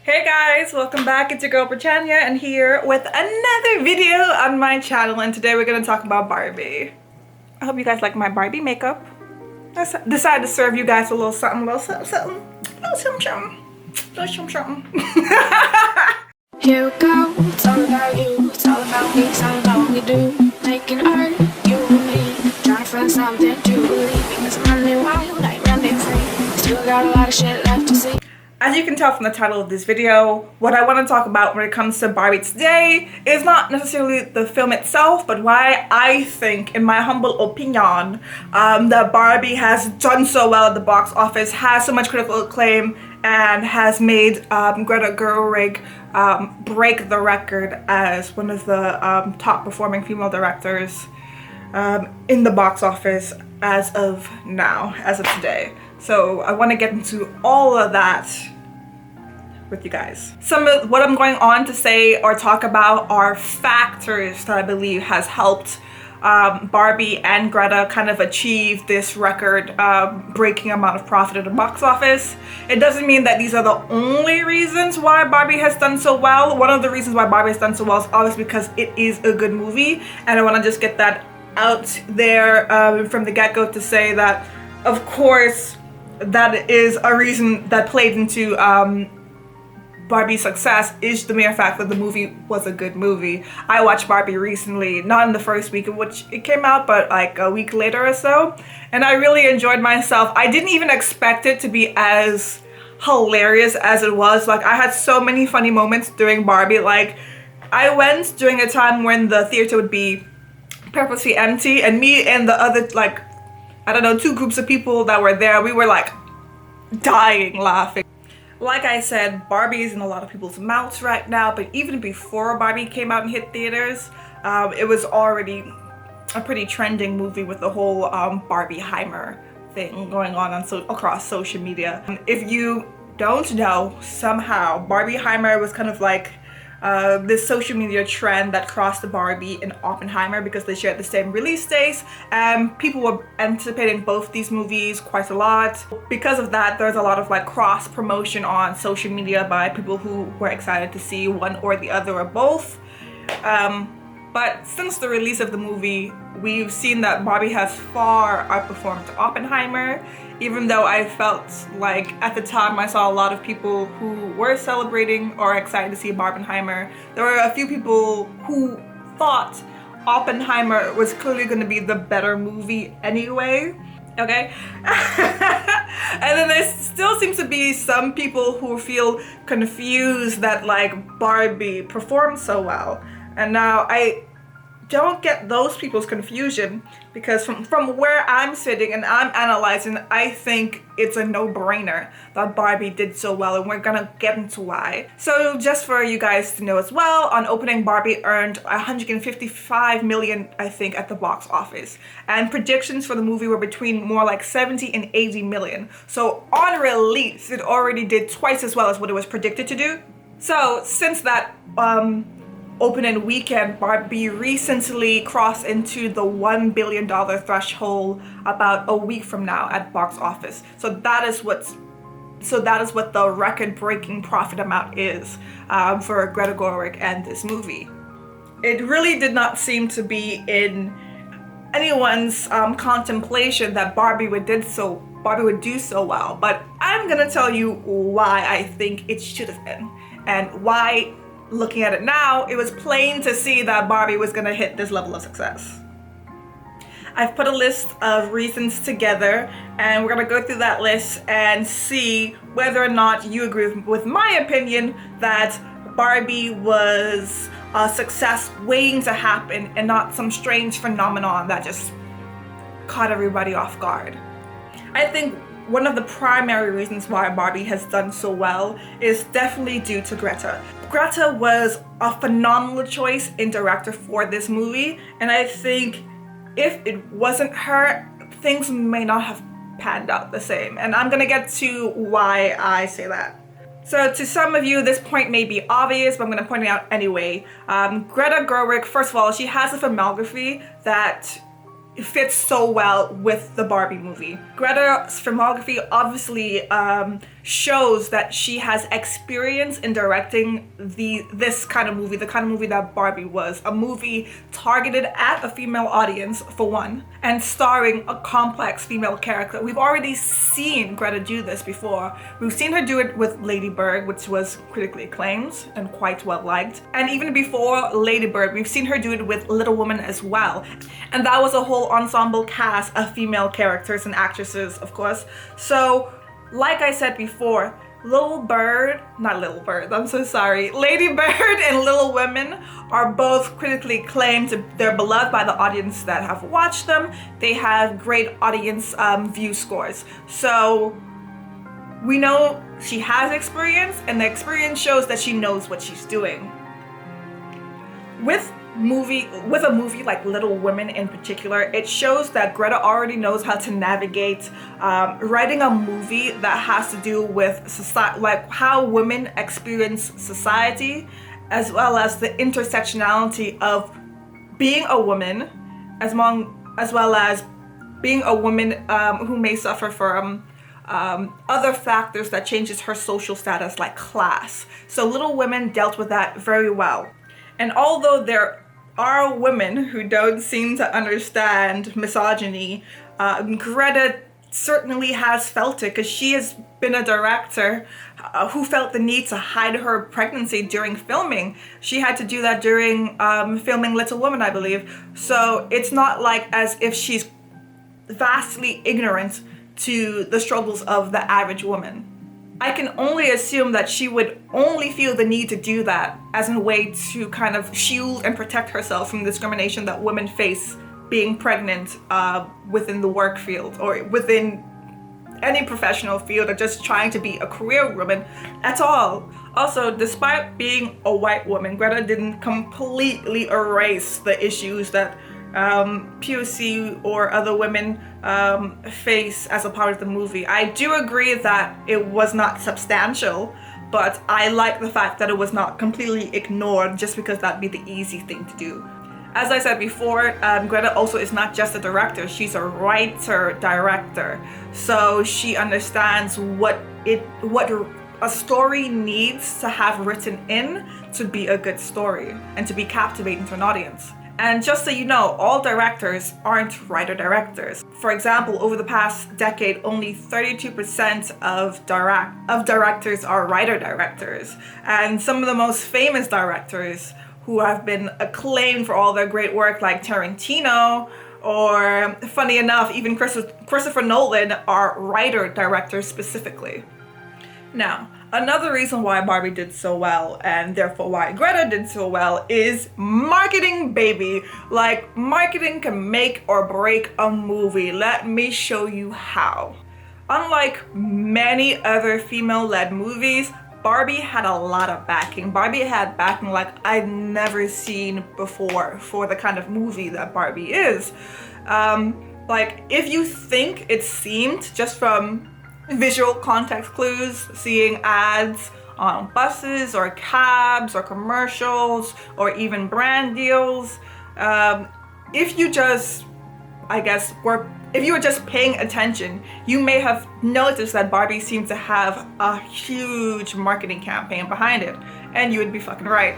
Hey guys, welcome back. It's your girl Britannia and here with another video on my channel, and today we're going to talk about Barbie. I hope you guys like my Barbie makeup. I decided to serve you guys a little something, little something. Here we go, it's all about you, it's all about me, it's all about what we do. Making art, you and me, trying to find something to believe. Because I'm running wild, I'm running free, still got a lot of shit left to see. As you can tell from the title of this video, what I want to talk about when it comes to Barbie today is not necessarily the film itself, but why I think, in my humble opinion, that Barbie has done so well at the box office, has so much critical acclaim, and has made Greta Gerwig break the record as one of the top performing female directors in the box office as of now, as of today. So I want to get into all of that with you guys. Some of what I'm going on to say or talk about are factors that I believe has helped Barbie and Greta kind of achieve this record breaking amount of profit at the box office. It doesn't mean that these are the only reasons why Barbie has done so well. One of the reasons why Barbie has done so well is obviously because it is a good movie, and I want to just get that out there from the get-go to say that, of course, that is a reason that played into Barbie's success is the mere fact that the movie was a good movie. I watched Barbie recently, not in the first week in which it came out, but like a week later or so, and I really enjoyed myself. I didn't even expect it to be as hilarious as it was. Like, I had so many funny moments during Barbie. Like, I went during a time when the theater would be purposely empty, and me and the other, like, I don't know, two groups of people that were there, we were like dying laughing. Like I said, Barbie is in a lot of people's mouths right now, but even before Barbie came out and hit theaters, it was already a pretty trending movie with the whole Barbieheimer thing going on across social media. If you don't know, somehow Barbieheimer was kind of like this social media trend that crossed the Barbie and Oppenheimer because they shared the same release dates, and people were anticipating both these movies quite a lot. Because of that, there's a lot of like cross promotion on social media by people who were excited to see one or the other or both. But since the release of the movie, we've seen that Barbie has far outperformed Oppenheimer, even though I felt like at the time I saw a lot of people who were celebrating or excited to see Barbenheimer. There were a few people who thought Oppenheimer was clearly going to be the better movie anyway. Okay? And then there still seems to be some people who feel confused that like Barbie performed so well. And now I don't get those people's confusion, because from where I'm sitting and I'm analyzing, I think it's a no-brainer that Barbie did so well, and we're gonna get into why. So just for you guys to know as well, on opening, Barbie earned 155 million, I think, at the box office, and predictions for the movie were between more like 70 and 80 million. So on release, it already did twice as well as what it was predicted to do. So since that opening weekend, Barbie recently crossed into the $1 billion threshold about a week from now at box office. So that is what the record-breaking profit amount is for Greta Gerwig and this movie. It really did not seem to be in anyone's contemplation that Barbie would do so well, but I'm gonna tell you why I think it should have been, and why, looking at it now, it was plain to see that Barbie was gonna hit this level of success. I've put a list of reasons together, and we're gonna go through that list and see whether or not you agree with my opinion that Barbie was a success waiting to happen and not some strange phenomenon that just caught everybody off guard. I think one of the primary reasons why Barbie has done so well is definitely due to Greta. Greta was a phenomenal choice in director for this movie, and I think if it wasn't her, things may not have panned out the same. And I'm gonna get to why I say that. So to some of you, this point may be obvious, but I'm gonna point it out anyway. Greta Gerwig, first of all, she has a filmography that fits so well with the Barbie movie. Greta's filmography obviously shows that she has experience in directing this kind of movie, the kind of movie that Barbie was. A movie targeted at a female audience, for one, and starring a complex female character. We've already seen Greta do this before. We've seen her do it with Lady Bird, which was critically acclaimed and quite well liked. And even before Lady Bird, we've seen her do it with Little Women as well. And that was a whole ensemble cast of female characters and actresses, of course. So, like I said before, Lady Bird and Little Women are both critically acclaimed. They're beloved by the audience that have watched them. They have great audience view scores. So we know she has experience, and the experience shows that she knows what she's doing. With a movie like Little Women in particular, it shows that Greta already knows how to navigate writing a movie that has to do with society, like how women experience society, as well as the intersectionality of being a woman, as well as being a woman who may suffer from other factors that changes her social status, like class. So Little Women dealt with that very well. And although there are women who don't seem to understand misogyny, Greta certainly has felt it, because she has been a director who felt the need to hide her pregnancy during filming. She had to do that during filming Little Women, I believe. So it's not like as if she's vastly ignorant to the struggles of the average woman. I can only assume that she would only feel the need to do that as a way to kind of shield and protect herself from discrimination that women face being pregnant within the work field or within any professional field, or just trying to be a career woman at all. Also, despite being a white woman, Greta didn't completely erase the issues that POC or other women face as a part of the movie. I do agree that it was not substantial, but I like the fact that it was not completely ignored just because that'd be the easy thing to do. As I said before, Greta also is not just a director, she's a writer-director. So she understands what a story needs to have written in to be a good story and to be captivating to an audience. And just so you know, all directors aren't writer-directors. For example, over the past decade, only 32% of directors are writer-directors. And some of the most famous directors who have been acclaimed for all their great work, like Tarantino, or funny enough, even Christopher Nolan, are writer-directors specifically. Now, another reason why Barbie did so well, and therefore why Greta did so well, is marketing, baby. Like, marketing can make or break a movie. Let me show you how. Unlike many other female-led movies, Barbie had a lot of backing. Barbie had backing like I'd never seen before for the kind of movie that Barbie is. Like, if you think it seemed just from visual context clues, seeing ads on buses or cabs or commercials or even brand deals, if you were just paying attention, you may have noticed that Barbie seemed to have a huge marketing campaign behind it, and you would be fucking right.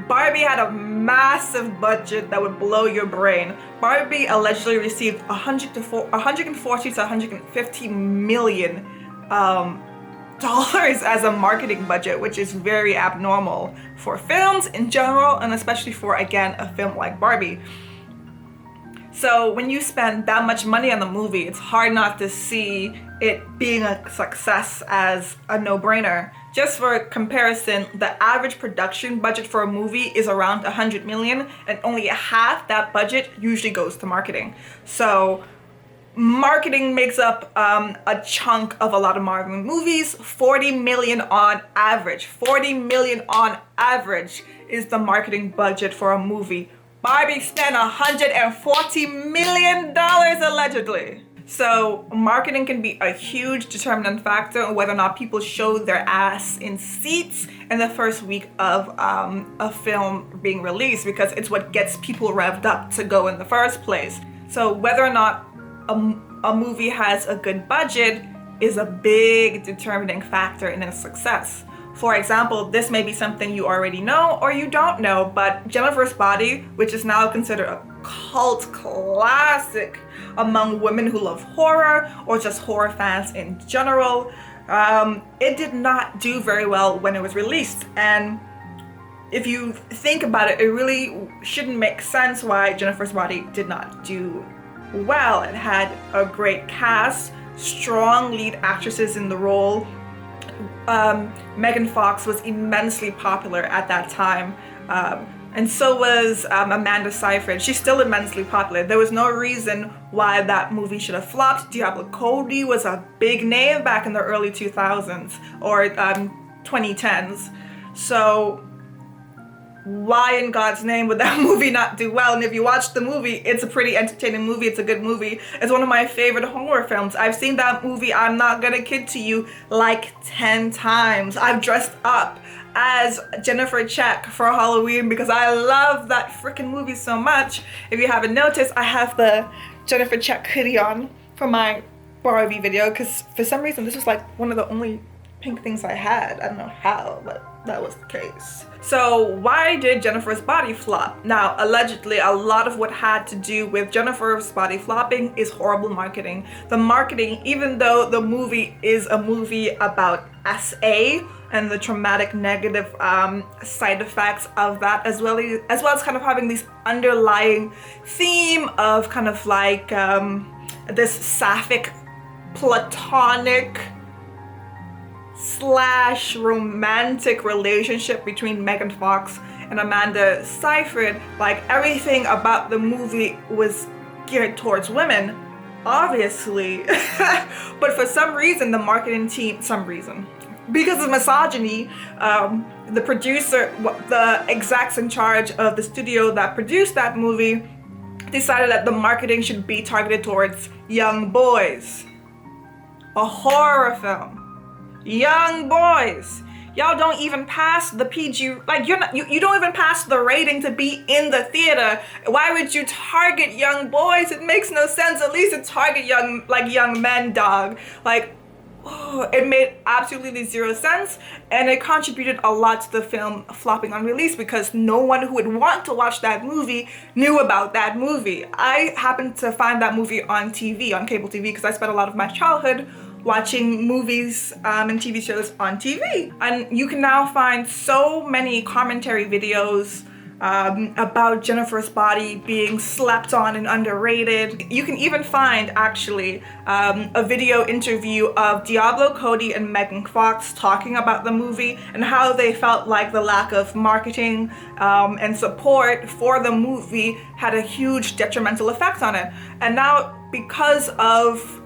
Barbie had a massive budget that would blow your brain. Barbie allegedly received $140 to $150 million dollars as a marketing budget, which is very abnormal for films in general, and especially for, again, a film like Barbie. So when you spend that much money on the movie, it's hard not to see it being a success as a no-brainer. Just for comparison, the average production budget for a movie is around $100 million, and only half that budget usually goes to marketing. So marketing makes up a chunk of a lot of Marvel movies. 40 million on average. 40 million on average is the marketing budget for a movie. Barbie spent $140 million allegedly. So marketing can be a huge determinant factor on whether or not people show their ass in seats in the first week of a film being released, because it's what gets people revved up to go in the first place. So whether or not a movie has a good budget is a big determining factor in its success. For example, this may be something you already know or you don't know, but Jennifer's Body, which is now considered a cult classic among women who love horror or just horror fans in general, it did not do very well when it was released. And if you think about it, it really shouldn't make sense why Jennifer's Body did not do well. It had a great cast, strong lead actresses in the role. Megan Fox was immensely popular at that time, and so was Amanda Seyfried. She's still immensely popular. There was no reason why that movie should have flopped. Diablo Cody was a big name back in the early 2000s or 2010s. So why in God's name would that movie not do well? And if you watch the movie, it's a pretty entertaining movie. It's a good movie. It's one of my favorite horror films. I've seen that movie, I'm not gonna kid to you, like 10 times. I've dressed up as Jennifer Check for Halloween because I love that freaking movie so much. If you haven't noticed, I have the Jennifer Check hoodie on for my Barbie video because for some reason this was like one of the only pink things I had. I don't know how, but that was the case. So why did Jennifer's Body flop? Now, allegedly, a lot of what had to do with Jennifer's Body flopping is horrible marketing. The marketing, even though the movie is a movie about SA and the traumatic negative side effects of that, as well as kind of having this underlying theme of kind of like this sapphic, platonic / romantic relationship between Megan Fox and Amanda Seyfried. Like, everything about the movie was geared towards women, obviously. But for some reason, the marketing team, because of misogyny, the producer, the execs in charge of the studio that produced that movie decided that the marketing should be targeted towards young boys. A horror film. Young boys. Y'all don't even pass the PG, like you don't even pass the rating to be in the theater. Why would you target young boys? It makes no sense. At least it target young men, dog. Like, oh, it made absolutely zero sense, and it contributed a lot to the film flopping on release because no one who would want to watch that movie knew about that movie. I happened to find that movie on TV, on cable TV, because I spent a lot of my childhood watching movies and TV shows on TV. And you can now find so many commentary videos about Jennifer's Body being slept on and underrated. You can even find actually a video interview of Diablo Cody and Megan Fox talking about the movie and how they felt like the lack of marketing and support for the movie had a huge detrimental effect on it. And now, because of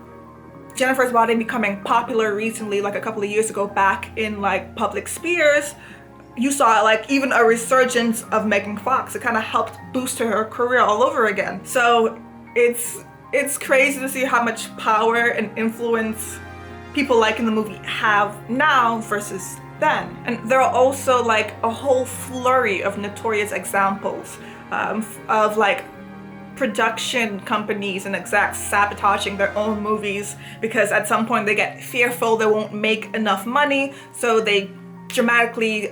Jennifer's Body becoming popular recently, like a couple of years ago, back in like public spheres, you saw like even a resurgence of Megan Fox. It kind of helped boost her career all over again. So it's crazy to see how much power and influence people like in the movie have now versus then. And there are also like a whole flurry of notorious examples of like production companies and execs sabotaging their own movies because at some point they get fearful they won't make enough money, so they dramatically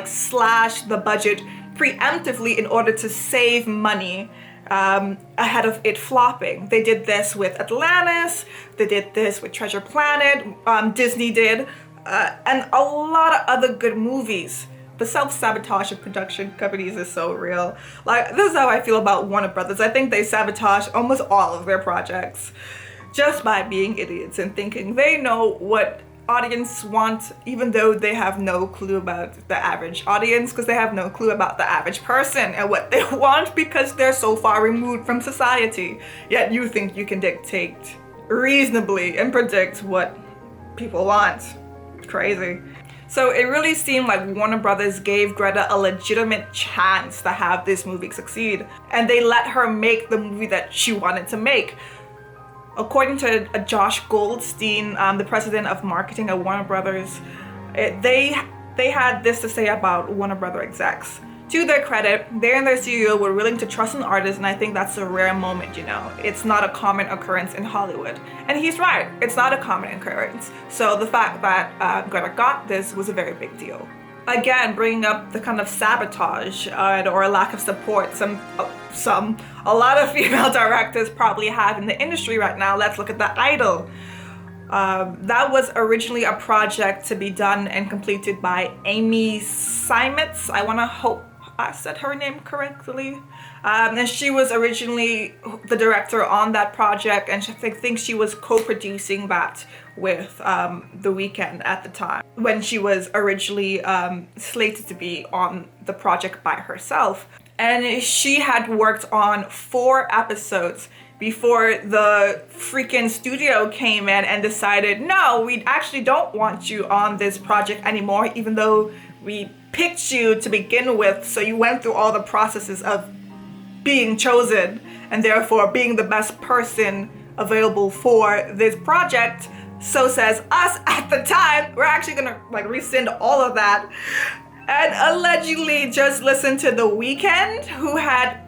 slash the budget preemptively in order to save money ahead of it flopping. They did this with Atlantis, they did this with Treasure Planet, Disney did, and a lot of other good movies. The self-sabotage of production companies is so real. Like, this is how I feel about Warner Brothers. I think they sabotage almost all of their projects just by being idiots and thinking they know what audience want, even though they have no clue about the average audience, because they have no clue about the average person and what they want because they're so far removed from society. Yet you think you can dictate reasonably and predict what people want. It's crazy. So it really seemed like Warner Brothers gave Greta a legitimate chance to have this movie succeed, and they let her make the movie that she wanted to make. According to Josh Goldstein, the president of marketing at Warner Brothers, they had this to say about Warner Brothers execs. To their credit, they and their CEO were willing to trust an artist, and I think that's a rare moment, you know. It's not a common occurrence in Hollywood. And he's right, it's not a common occurrence. So the fact that Greta got this was a very big deal. Again, bringing up the kind of sabotage or lack of support a lot of female directors probably have in the industry right now. Let's look at The Idol. That was originally a project to be done and completed by Amy Seimetz. I want to hope I said her name correctly. And she was originally the director on that project, and I think she was co-producing that with The Weeknd at the time, when she was originally slated to be on the project by herself. And she had worked on 4 episodes before the freaking studio came in and decided, no, we actually don't want you on this project anymore, even though we picked you to begin with. So you went through all the processes of being chosen and therefore being the best person available for this project. So says us at the time. We're actually gonna rescind all of that. And allegedly just listen to The Weeknd, who had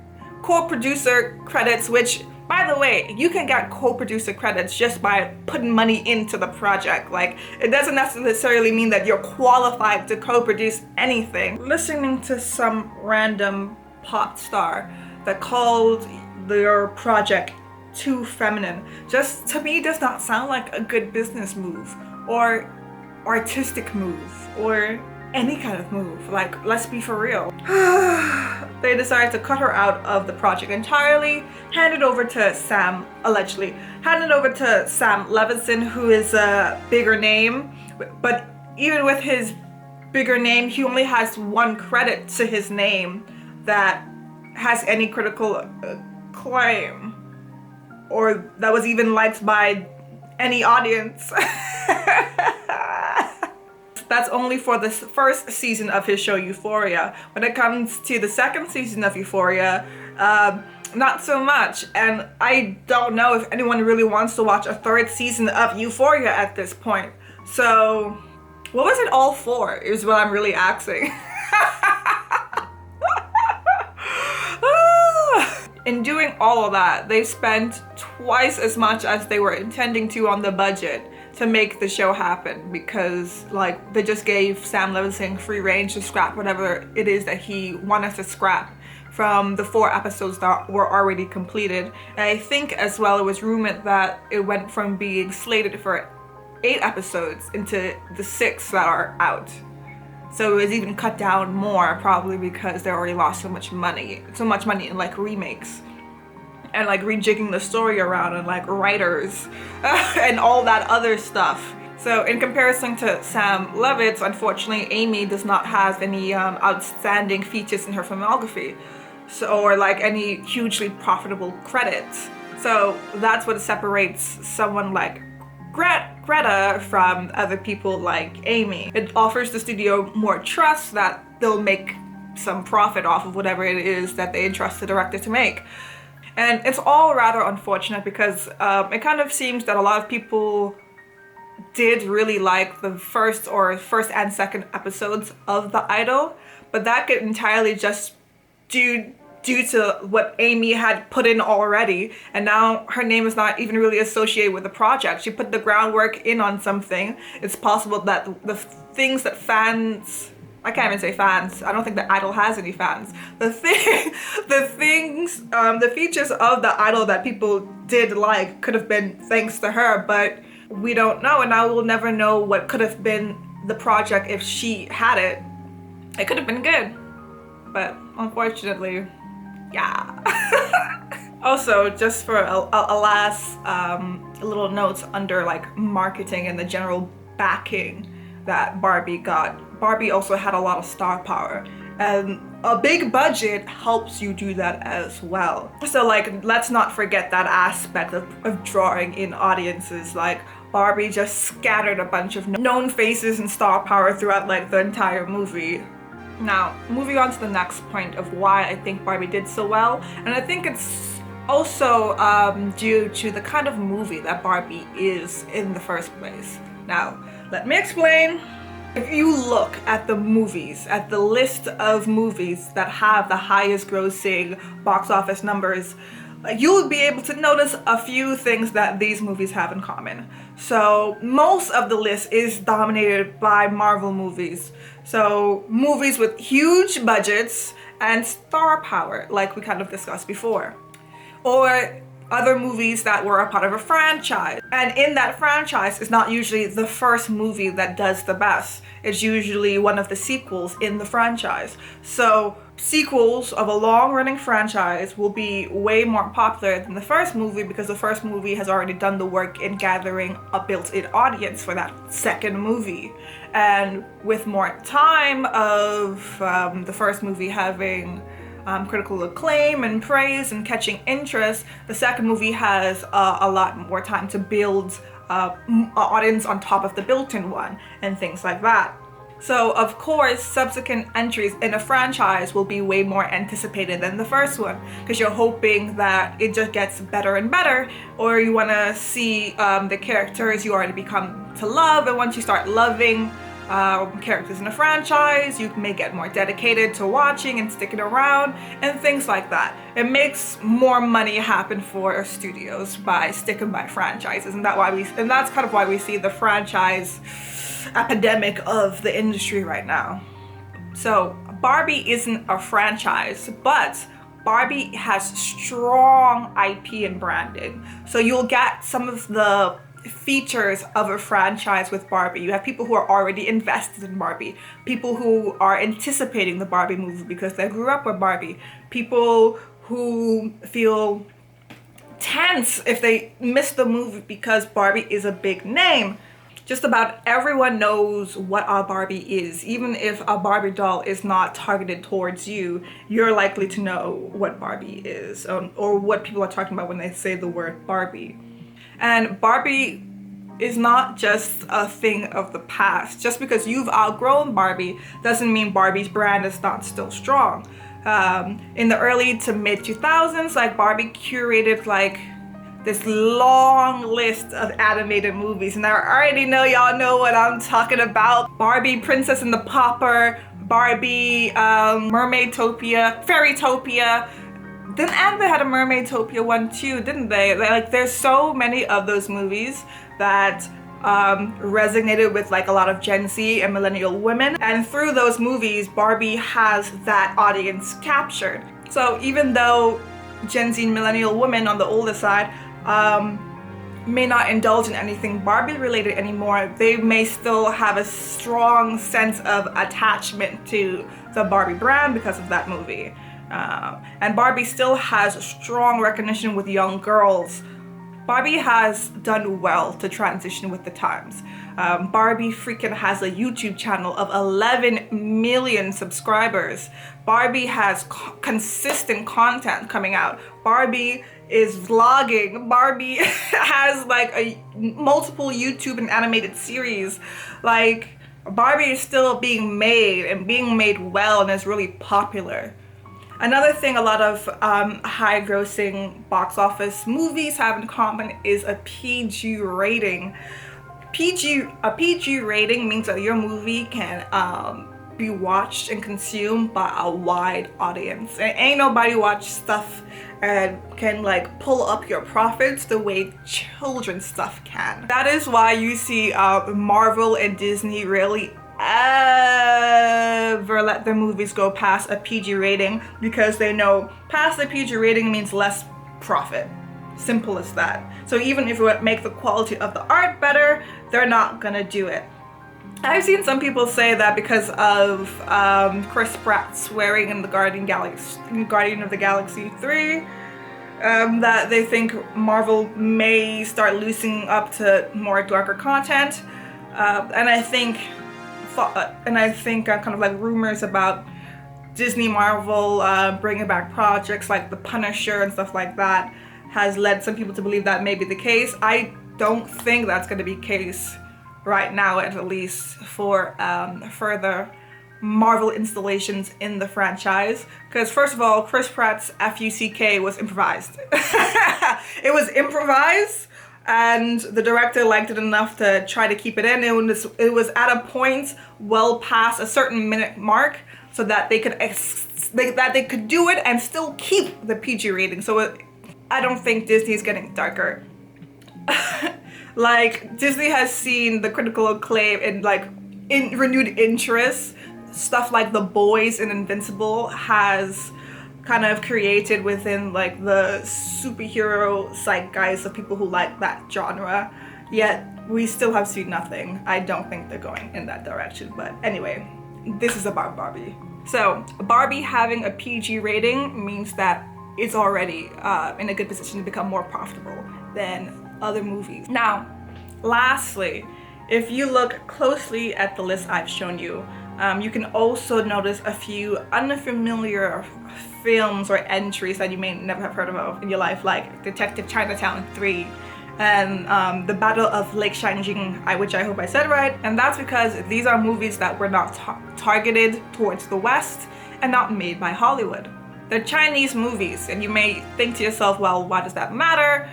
co-producer credits, which, by the way, you can get co-producer credits just by putting money into the project. Like, it doesn't necessarily mean that you're qualified to co-produce anything. Listening to some random pop star that called their project too feminine, just to me does not sound like a good business move or artistic move or any kind of move. Like, let's be for real. They decided to cut her out of the project entirely, hand it over to Sam Levinson, who is a bigger name, but even with his bigger name, he only has 1 credit to his name that has any critical acclaim, or that was even liked by any audience. That's only for the first season of his show Euphoria. When it comes to the second season of Euphoria, not so much. And I don't know if anyone really wants to watch a 3rd season of Euphoria at this point. So what was it all for is what I'm really asking. In doing all of that, they spent twice as much as they were intending to on the budget to make the show happen, because they just gave Sam Levinson free range to scrap whatever it is that he wanted to scrap from the 4 episodes that were already completed. And I think as well, it was rumored that it went from being slated for 8 episodes into the 6 that are out. So it was even cut down more, probably because they already lost so much money in remakes and rejigging the story around and writers and all that other stuff. So in comparison to Sam Levinson, unfortunately, Amy does not have any outstanding features in her filmography, or any hugely profitable credits. So that's what separates someone like Greta from other people like Amy. It offers the studio more trust that they'll make some profit off of whatever it is that they entrust the director to make. And it's all rather unfortunate because it kind of seems that a lot of people did really like the first and second episodes of The Idol, but that could entirely just due to what Amy had put in already, and now her name is not even really associated with the project. She put the groundwork in on something. It's possible that the things that fans, I can't even say fans, I don't think The Idol has any fans. The features of The Idol that people did like could have been thanks to her, but we don't know, and now we'll never know what could have been the project if she had it. It could have been good, but unfortunately, yeah. Also, just for a last little notes under marketing and the general backing that Barbie got. Barbie also had a lot of star power, and a big budget helps you do that as well. So let's not forget that aspect of drawing in audiences. Barbie just scattered a bunch of known faces and star power throughout the entire movie. Now, moving on to the next point of why I think Barbie did so well, and I think it's also due to the kind of movie that Barbie is in the first place. Now, let me explain. If you look at the movies, at the list of movies that have the highest grossing box office numbers, you would be able to notice a few things that these movies have in common. So most of the list is dominated by Marvel movies. So movies with huge budgets and star power, like we kind of discussed before. Or other movies that were a part of a franchise. And in that franchise, it's not usually the first movie that does the best. It's usually one of the sequels in the franchise. So sequels of a long-running franchise will be way more popular than the first movie because the first movie has already done the work in gathering a built-in audience for that second movie. And with more time of the first movie having critical acclaim and praise and catching interest, the second movie has a lot more time to build an audience on top of the built-in one and things like that. So of course, subsequent entries in a franchise will be way more anticipated than the first one because you're hoping that it just gets better and better, or you want to see the characters you already become to love, and once you start loving characters in a franchise, you may get more dedicated to watching and sticking around and things like that. It makes more money happen for studios by sticking by franchises, and that's kind of why we see the franchise epidemic of the industry right now. So Barbie isn't a franchise, but Barbie has strong IP and branding. So you'll get some of the features of a franchise with Barbie. You have people who are already invested in Barbie, people who are anticipating the Barbie movie because they grew up with Barbie, people who feel tense if they miss the movie because Barbie is a big name. Just about everyone knows what a Barbie is. Even if a Barbie doll is not targeted towards you, you're likely to know what Barbie is, or what people are talking about when they say the word Barbie. And Barbie is not just a thing of the past. Just because you've outgrown Barbie doesn't mean Barbie's brand is not still strong. In the early to mid 2000s, like Barbie curated like this long list of animated movies, and I already know y'all know what I'm talking about. Barbie Princess and the Pauper, Barbie Mermaidtopia, Fairytopia. And they had a Mermaidtopia one too, didn't they? Like, there's so many of those movies that resonated with like a lot of Gen Z and millennial women, and through those movies Barbie has that audience captured. So even though Gen Z and millennial women on the older side may not indulge in anything Barbie related anymore, they may still have a strong sense of attachment to the Barbie brand because of that movie. And Barbie still has strong recognition with young girls. Barbie has done well to transition with the times. Barbie freaking has a YouTube channel of 11 million subscribers. Barbie has consistent content coming out. Barbie is vlogging. Barbie has like multiple YouTube and animated series. Like, Barbie is still being made and being made well and is really popular. Another thing a lot of high grossing box office movies have in common is a PG rating. A PG rating means that your movie can be watched and consumed by a wide audience. And ain't nobody watch stuff and can like pull up your profits the way children's stuff can. That is why you see Marvel and Disney really ever let their movies go past a PG rating, because they know past the PG rating means less profit. Simple as that. So even if it would make the quality of the art better, they're not gonna do it. I've seen some people say that because of Chris Pratt swearing in the Guardian of the Galaxy 3, that they think Marvel may start loosening up to more darker content, and I think kind of like rumors about Disney Marvel bringing back projects like The Punisher and stuff like that has led some people to believe that may be the case. I don't think that's going to be the case right now, at least for further Marvel installations in the franchise. Because first of all, Chris Pratt's FUCK was improvised. It was improvised, and the director liked it enough to try to keep it in. It was at a point well past a certain minute mark, so that they could do it and still keep the PG rating. So I don't think Disney's getting darker. Like, Disney has seen the critical acclaim and like in renewed interest. Stuff like The Boys and Invincible has kind of created within like the superhero zeitgeist of people who like that genre. Yet we still have seen nothing. I don't think they're going in that direction. But anyway, this is about Barbie. So Barbie having a PG rating means that it's already in a good position to become more profitable than other movies. Now, lastly, if you look closely at the list I've shown you, you can also notice a few unfamiliar films or entries that you may never have heard of in your life, like Detective Chinatown 3 and The Battle of Lake Changjing, which I hope I said right. And that's because these are movies that were not targeted towards the West and not made by Hollywood. They're Chinese movies, and you may think to yourself, well, why does that matter?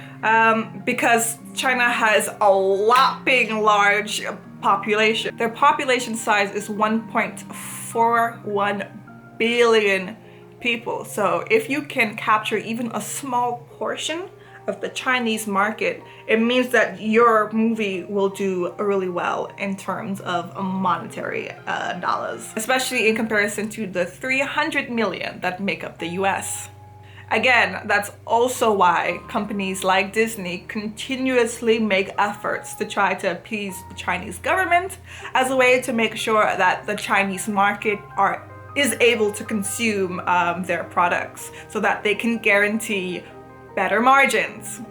Because China has a whopping large population. Their population size is 1.41 billion people. So if you can capture even a small portion of the Chinese market, it means that your movie will do really well in terms of monetary dollars, especially in comparison to the 300 million that make up the US. Again, that's also why companies like Disney continuously make efforts to try to appease the Chinese government as a way to make sure that the Chinese market is able to consume their products so that they can guarantee better margins.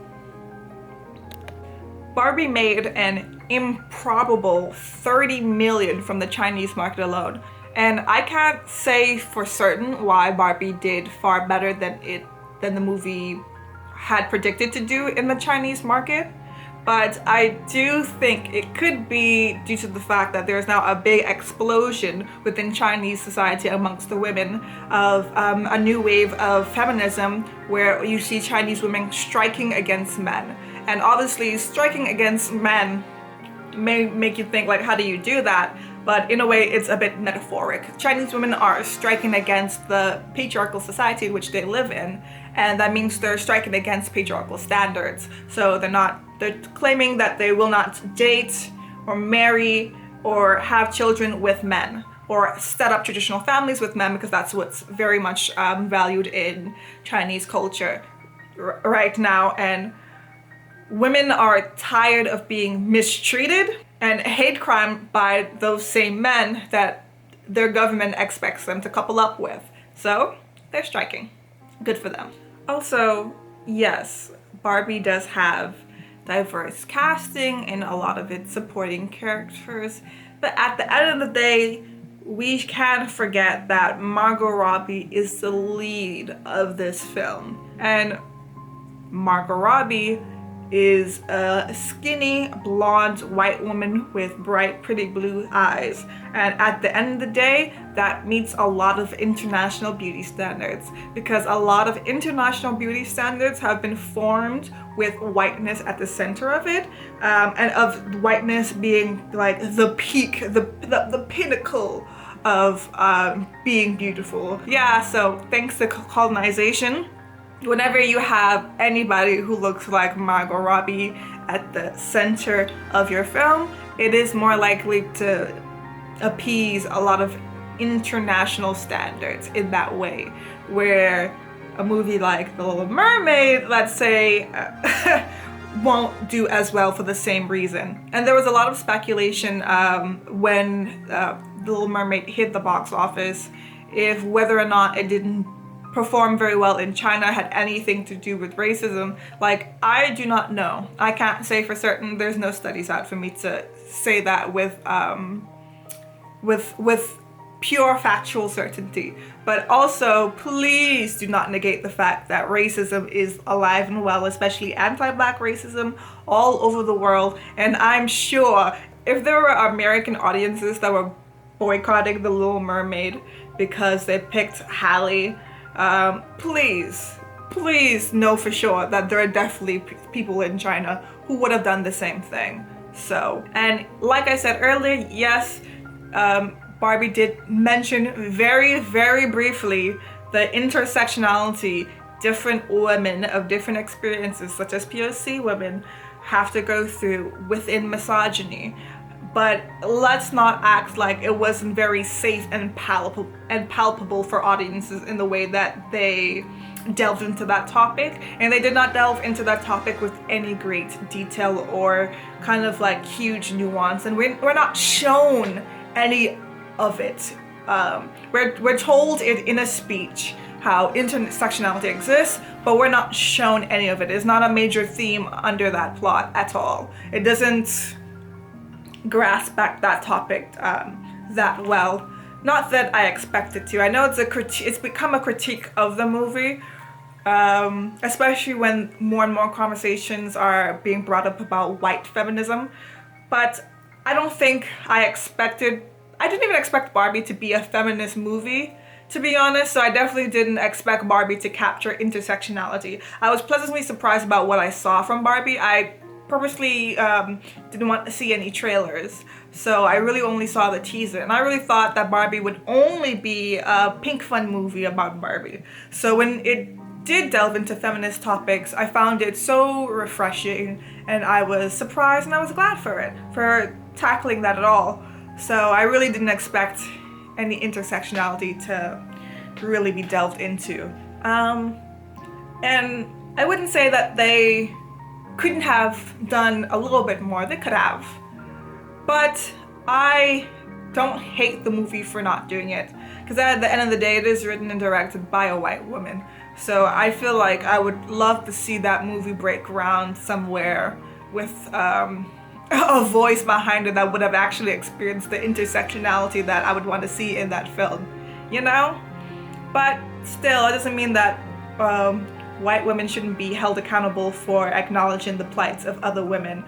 Barbie made an improbable 30 million from the Chinese market alone. And I can't say for certain why Barbie did far better than the movie had predicted to do in the Chinese market. But I do think it could be due to the fact that there's now a big explosion within Chinese society amongst the women of a new wave of feminism where you see Chinese women striking against men. And obviously striking against men may make you think, like, how do you do that? But in a way, it's a bit metaphoric. Chinese women are striking against the patriarchal society in which they live in, and that means they're striking against patriarchal standards. So they're claiming that they will not date or marry or have children with men or set up traditional families with men, because that's what's very much valued in Chinese culture right now. And women are tired of being mistreated and hate crime by those same men that their government expects them to couple up with. So they're striking. Good for them. Also, yes, Barbie does have diverse casting in a lot of its supporting characters, but at the end of the day, we can't forget that Margot Robbie is the lead of this film. And Margot Robbie is a skinny, blonde, white woman with bright, pretty blue eyes. And at the end of the day, that meets a lot of international beauty standards, because a lot of international beauty standards have been formed with whiteness at the center of it, and of whiteness being like the peak, the pinnacle of being beautiful. Yeah, so thanks to colonization, whenever you have anybody who looks like Margot Robbie at the center of your film, it is more likely to appease a lot of international standards in that way, where a movie like The Little Mermaid, let's say, won't do as well for the same reason. And there was a lot of speculation when The Little Mermaid hit the box office, if whether or not it didn't perform very well in China had anything to do with racism. Like, I do not know. I can't say for certain. There's no studies out for me to say that with pure factual certainty. But also, please do not negate the fact that racism is alive and well, especially anti-Black racism all over the world. And I'm sure if there were American audiences that were boycotting The Little Mermaid because they picked Halle, please know for sure that there are definitely people in China who would have done the same thing. So, and like I said earlier, yes, Barbie did mention very, very briefly the intersectionality different women of different experiences, such as POC women, have to go through within misogyny. But let's not act like it wasn't very safe and palpable for audiences in the way that they delved into that topic. And they did not delve into that topic with any great detail or kind of like huge nuance. And we're not shown any of it. We're told it in a speech how intersectionality exists, but we're not shown any of it. It's not a major theme under that plot at all. It doesn't grasp back that topic that well. Not that I expect it to. I know it's become a critique of the movie, especially when more and more conversations are being brought up about white feminism. But I don't think I didn't even expect Barbie to be a feminist movie, to be honest, so I definitely didn't expect Barbie to capture intersectionality. I was pleasantly surprised about what I saw from Barbie. I purposely didn't want to see any trailers, so I really only saw the teaser, and I really thought that Barbie would only be a pink fun movie about Barbie. So when it did delve into feminist topics, I found it so refreshing, and I was surprised and I was glad for tackling that at all. So I really didn't expect any intersectionality to really be delved into. And I wouldn't say that they couldn't have done a little bit more. They could have. But I don't hate the movie for not doing it, because at the end of the day, it is written and directed by a white woman. So I feel like I would love to see that movie break ground somewhere with a voice behind it that would have actually experienced the intersectionality that I would want to see in that film, you know? But still, it doesn't mean that white women shouldn't be held accountable for acknowledging the plights of other women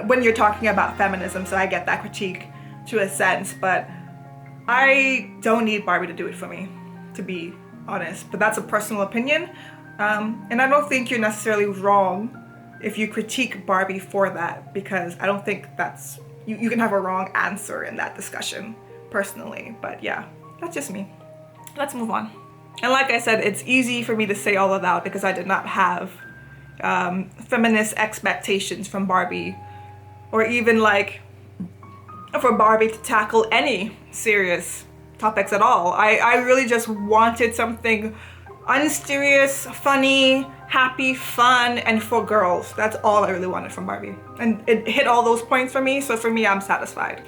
when you're talking about feminism. So I get that critique to a sense, but I don't need Barbie to do it for me, to be honest. But that's a personal opinion, and I don't think you're necessarily wrong if you critique Barbie for that, because I don't think that's you can have a wrong answer in that discussion, personally. But yeah, that's just me. Let's move on. And like I said, it's easy for me to say all of that because I did not have feminist expectations from Barbie, or even like for Barbie to tackle any serious topics at all. I really just wanted something unserious, funny, happy, fun, and for girls. That's all I really wanted from Barbie. And it hit all those points for me, so for me, I'm satisfied.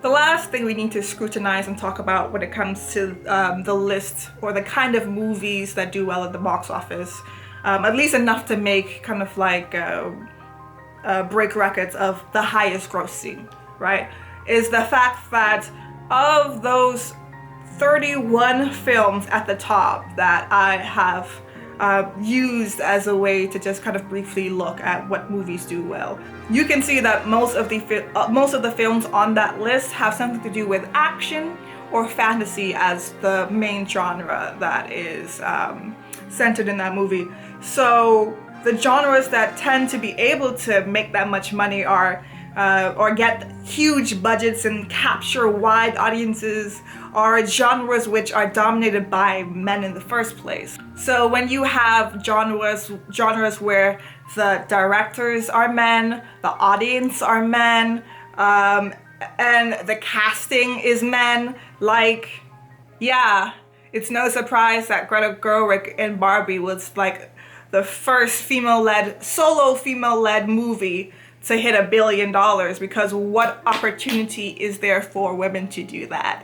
The last thing we need to scrutinize and talk about when it comes to the list or the kind of movies that do well at the box office, at least enough to make kind of like break records of the highest grossing, right, is the fact that of those 31 films at the top that I have used as a way to just kind of briefly look at what movies do well, you can see that most of the films on that list have something to do with action or fantasy as the main genre that is centered in that movie. So the genres that tend to be able to make that much money are or get huge budgets and capture wide audiences are genres which are dominated by men in the first place. So when you have genres where the directors are men, the audience are men, and the casting is men, like, yeah, it's no surprise that Greta Gerwig in Barbie was like the first solo female-led movie to hit $1 billion, because what opportunity is there for women to do that?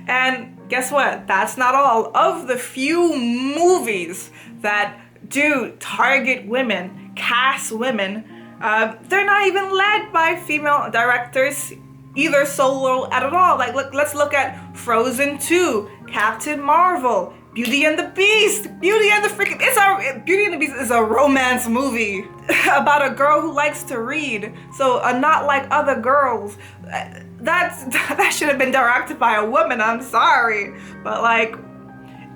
And guess what? That's not all. Of the few movies that do target women, cast women, they're not even led by female directors, either solo at all. Like, let's look at Frozen 2, Captain Marvel, Beauty and the Beast. Beauty and the Beast is a romance movie about a girl who likes to read. So not like other girls. That should have been directed by a woman. I'm sorry, but like,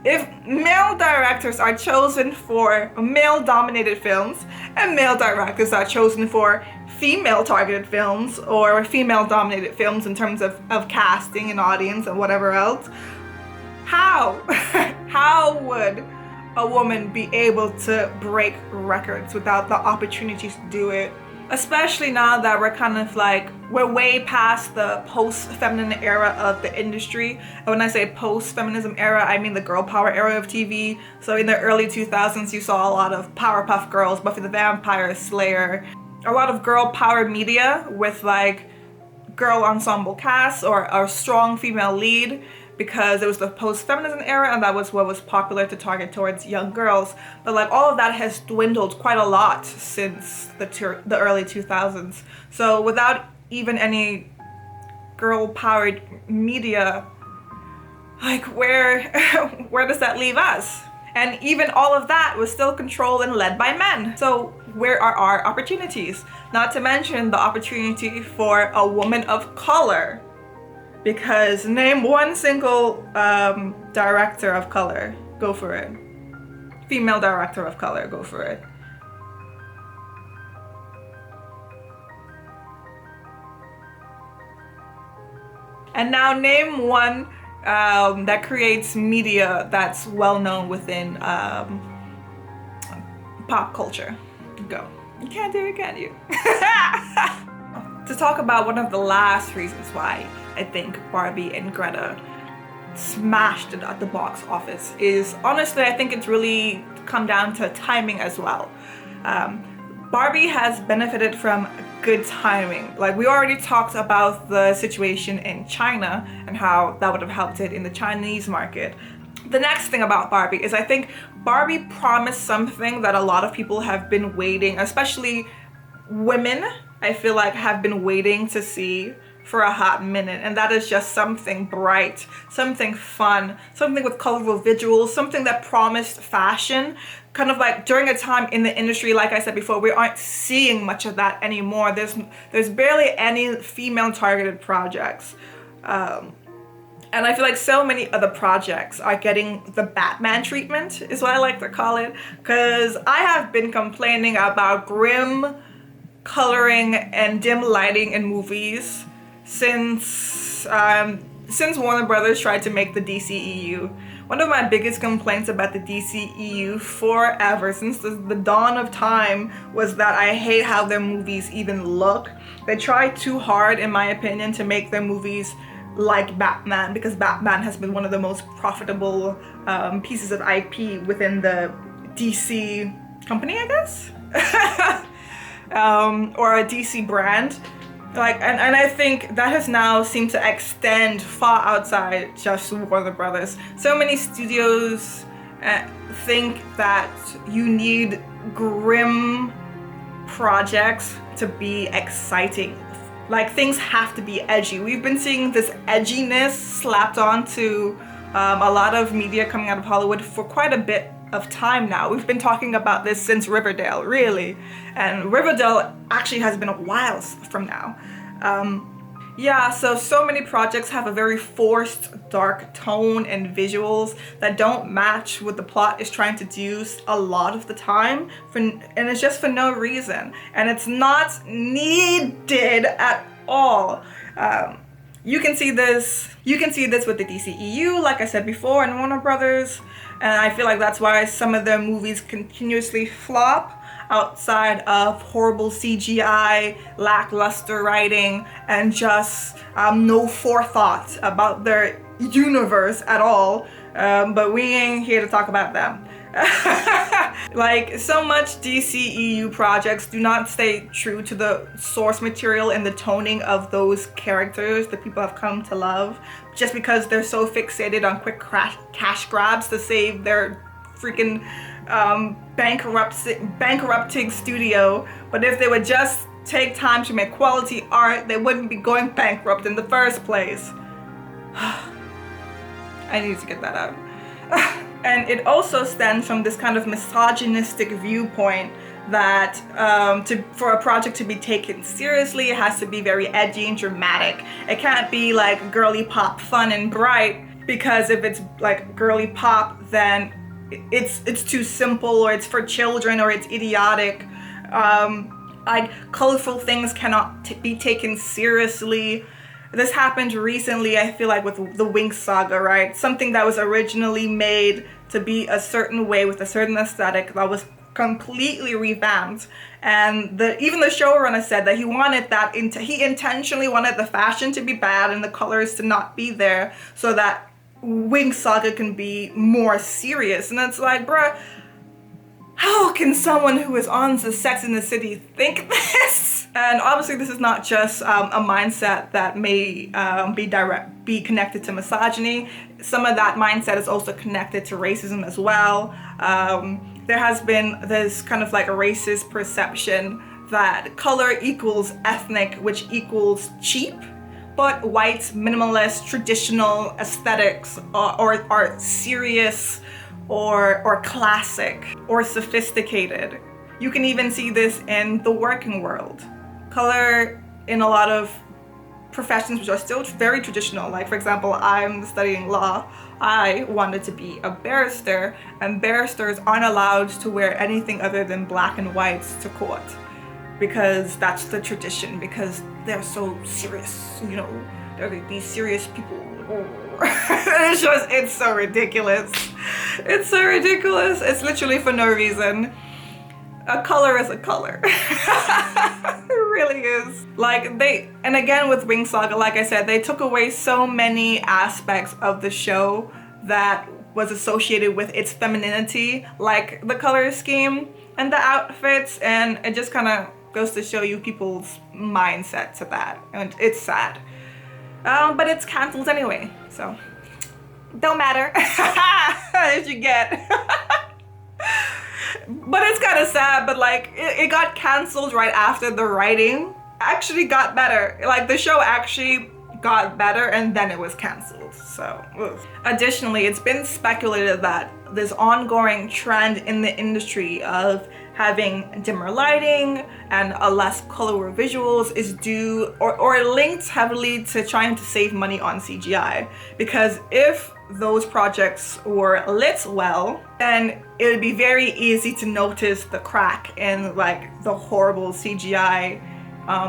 if male directors are chosen for male-dominated films and male directors are chosen for female-targeted films or female-dominated films in terms of casting and audience and whatever else, how? How would a woman be able to break records without the opportunities to do it? Especially now that we're kind of like, we're way past the post-feminine era of the industry. And when I say post-feminism era, I mean the girl power era of TV. So in the early 2000s, you saw a lot of Powerpuff Girls, Buffy the Vampire Slayer, a lot of girl power media with like girl ensemble casts or a strong female lead, because it was the post-feminism era and that was what was popular to target towards young girls. But like all of that has dwindled quite a lot since the early 2000s. So without even any girl-powered media, like where does that leave us? And even all of that was still controlled and led by men. So where are our opportunities? Not to mention the opportunity for a woman of color. Because name one single director of color, go for it. Female director of color, go for it. And now name one that creates media that's well known within pop culture. Go. You can't do it, can you? To talk about one of the last reasons why I think Barbie and Greta smashed it at the box office is, honestly, I think it's really come down to timing as well. Barbie has benefited from good timing. Like, we already talked about the situation in China and how that would have helped it in the Chinese market. The next thing about Barbie is I think Barbie promised something that a lot of people have been waiting, especially women, I feel like, have been waiting to see for a hot minute, and that is just something bright, something fun, something with colorful visuals, something that promised fashion. Kind of like during a time in the industry, like I said before, we aren't seeing much of that anymore. There's barely any female targeted projects. And I feel like so many other projects are getting the Batman treatment, is what I like to call it, because I have been complaining about grim coloring and dim lighting in movies since Warner Brothers tried to make the DCEU. One of my biggest complaints about the DCEU forever, since the dawn of time, was that I hate how their movies even look. They try too hard, in my opinion, to make their movies like Batman, because Batman has been one of the most profitable pieces of IP within the DC company, I guess? Or a DC brand. Like, and I think that has now seemed to extend far outside just Warner Brothers. So many studios think that you need grim projects to be exciting. Like, things have to be edgy. We've been seeing this edginess slapped onto a lot of media coming out of Hollywood for quite a bit of time now. We've been talking about this since Riverdale, really. And Riverdale actually has been a while from now. Yeah, so many projects have a very forced dark tone and visuals that don't match what the plot is trying to do a lot of the time, and it's just for no reason, and it's not needed at all. You can see this with the DCEU, like I said before, and Warner Brothers, and I feel like that's why some of their movies continuously flop, outside of horrible CGI, lackluster writing, and just no forethought about their universe at all. But we ain't here to talk about them. Like, so much DCEU projects do not stay true to the source material and the toning of those characters that people have come to love, just because they're so fixated on quick cash grabs to save their freaking bankrupting studio. But if they would just take time to make quality art, they wouldn't be going bankrupt in the first place. I need to get that out. And it also stems from this kind of misogynistic viewpoint that for a project to be taken seriously, it has to be very edgy and dramatic. It can't be like girly pop fun and bright. because if it's like girly pop, then it's too simple, or it's for children, or it's idiotic. Like colorful things cannot be taken seriously. This happened recently, I feel like, with the Winx saga, right? Something that was originally made to be a certain way with a certain aesthetic that was completely revamped, and even the showrunner said that he wanted that he intentionally wanted the fashion to be bad and the colors to not be there so that Winx saga can be more serious. And it's like, bruh, how can someone who is on the Sex in the City think this? And obviously this is not just a mindset that may be connected to misogyny. Some of that mindset is also connected to racism as well. There has been this kind of like a racist perception that color equals ethnic, which equals cheap. But white, minimalist, traditional aesthetics are serious, or classic, or sophisticated. You can even see this in the working world. Color in a lot of professions which are still very traditional. Like, for example, I'm studying law. I wanted to be a barrister, and barristers aren't allowed to wear anything other than black and white to court, because that's the tradition, because they're so serious, you know, they're these serious people. It's so ridiculous. It's so ridiculous. It's literally for no reason. A color is a color. It really is. Like, and again with Winx Saga, like I said, they took away so many aspects of the show that was associated with its femininity, like the color scheme and the outfits, and it just kind of goes to show you people's mindset to that, and it's sad. But it's cancelled anyway, so don't matter if you get. But it's kind of sad, but like it got cancelled right after the writing actually got better. Like the show actually got better and then it was cancelled. So ugh. Additionally, it's been speculated that this ongoing trend in the industry of having dimmer lighting and a less colorful visuals is due or linked heavily to trying to save money on CGI. Because if those projects were lit well, then it would be very easy to notice the crack in like the horrible CGI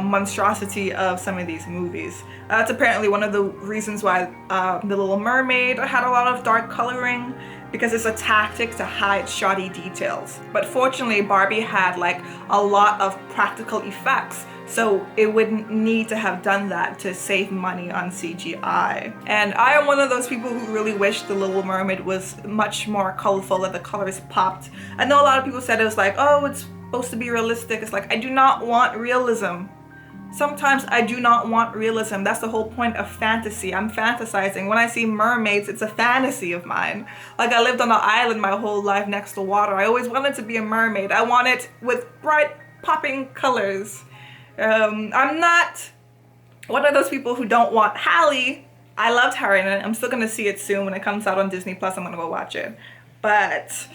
monstrosity of some of these movies. That's apparently one of the reasons why The Little Mermaid had a lot of dark coloring, because it's a tactic to hide shoddy details. But fortunately, Barbie had like a lot of practical effects, so it wouldn't need to have done that to save money on CGI. And I am one of those people who really wish The Little Mermaid was much more colorful, that the colors popped. I know a lot of people said it was like, oh, it's supposed to be realistic. It's like, I do not want realism. Sometimes I do not want realism. That's the whole point of fantasy. I'm fantasizing. When I see mermaids, it's a fantasy of mine. Like, I lived on an island my whole life next to water. I always wanted to be a mermaid. I want it with bright popping colors. I'm not one of those people who don't want Halle. I loved her and I'm still gonna see it soon. When it comes out on Disney Plus, I'm gonna go watch it. But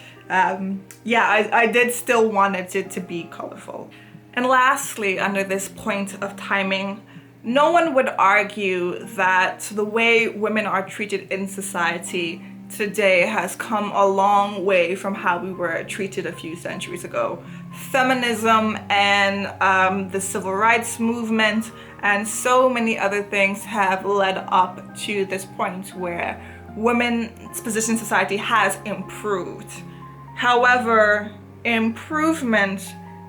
yeah, I did still want it to be colorful. And lastly, under this point of timing, no one would argue that the way women are treated in society today has come a long way from how we were treated a few centuries ago. Feminism and the civil rights movement and so many other things have led up to this point where women's position in society has improved. However, improvement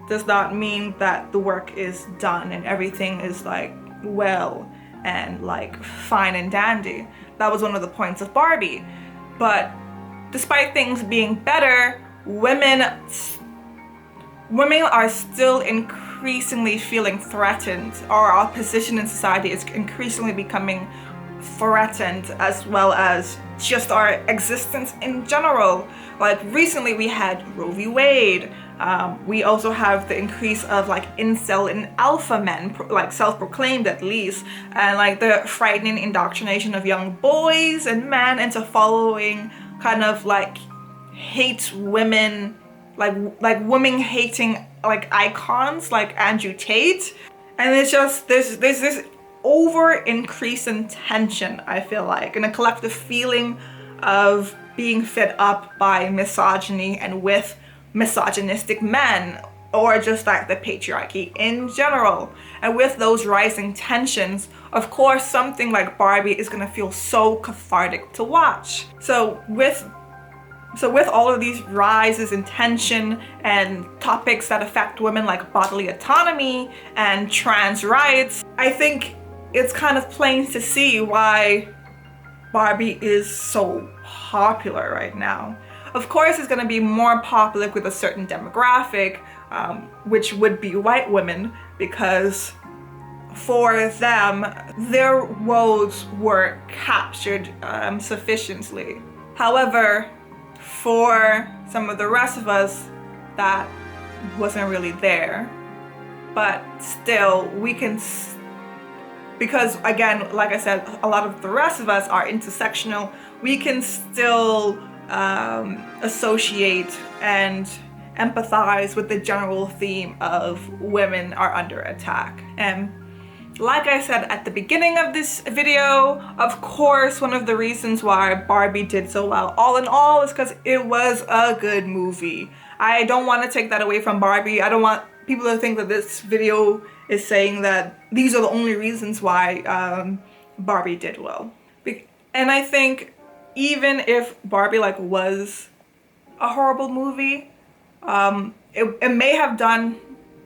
does not mean that the work is done and everything is like well and like fine and dandy. That was one of the points of Barbie. But despite things being better, women are still increasingly feeling threatened, or our position in society is increasingly becoming threatened, as well as just our existence in general. Like recently we had Roe v. Wade. We also have the increase of like incel and alpha men, like self-proclaimed at least, and like the frightening indoctrination of young boys and men into following kind of like hate women, like women hating like icons like Andrew Tate. And it's just there's this over increase in tension, I feel like, and a collective feeling of being fed up by misogyny and with misogynistic men, or just like the patriarchy in general. And with those rising tensions, of course, something like Barbie is gonna feel so cathartic to watch. So with all of these rises in tension and topics that affect women like bodily autonomy and trans rights, I think it's kind of plain to see why Barbie is so popular right now. Of course, it's going to be more popular with a certain demographic, which would be white women, because for them, their woes were captured sufficiently. However, for some of the rest of us, that wasn't really there. But still, we can, because again, like I said, a lot of the rest of us are intersectional, we can still associate and empathize with the general theme of women are under attack. And like I said at the beginning of this video, of course, one of the reasons why Barbie did so well, all in all, is because it was a good movie. I don't want to take that away from Barbie. I don't want people to think that this video is saying that these are the only reasons why Barbie did well. And I think even if Barbie was a horrible movie, it may have done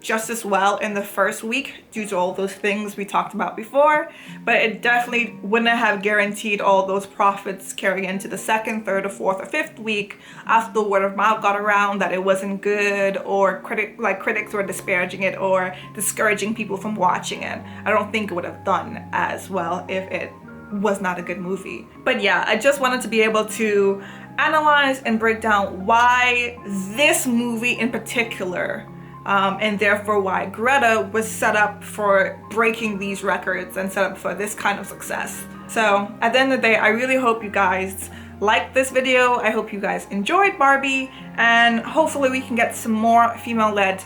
just as well in the first week due to all those things we talked about before, but it definitely wouldn't have guaranteed all those profits carrying into the second, third, or fourth, or fifth week after the word of mouth got around that it wasn't good, or critics were disparaging it or discouraging people from watching it. I don't think it would have done as well if it was not a good movie. But yeah, I just wanted to be able to analyze and break down why this movie in particular, and therefore why Greta was set up for breaking these records and set up for this kind of success. So at the end of the day, I really hope you guys liked this video. I hope you guys enjoyed Barbie, and hopefully we can get some more female-led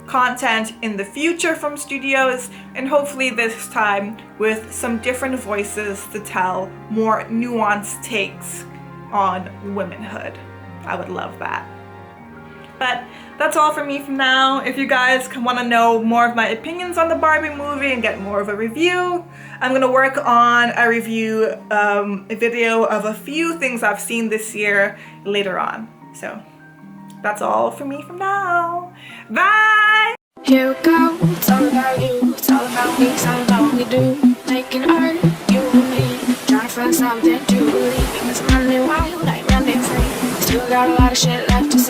content in the future from studios, and hopefully this time with some different voices to tell more nuanced takes on womanhood. I would love that. But that's all from me for now. If you guys want to know more of my opinions on the Barbie movie and get more of a review, I'm going to work on a review a video of a few things I've seen this year later on. So that's all from me from now. Bye! Here we go, it's all about you, it's all about me, it's all about what we do. Making art, you and me, trying to find something to believe. Because I'm running wild, like running free. Still got a lot of shit left to see.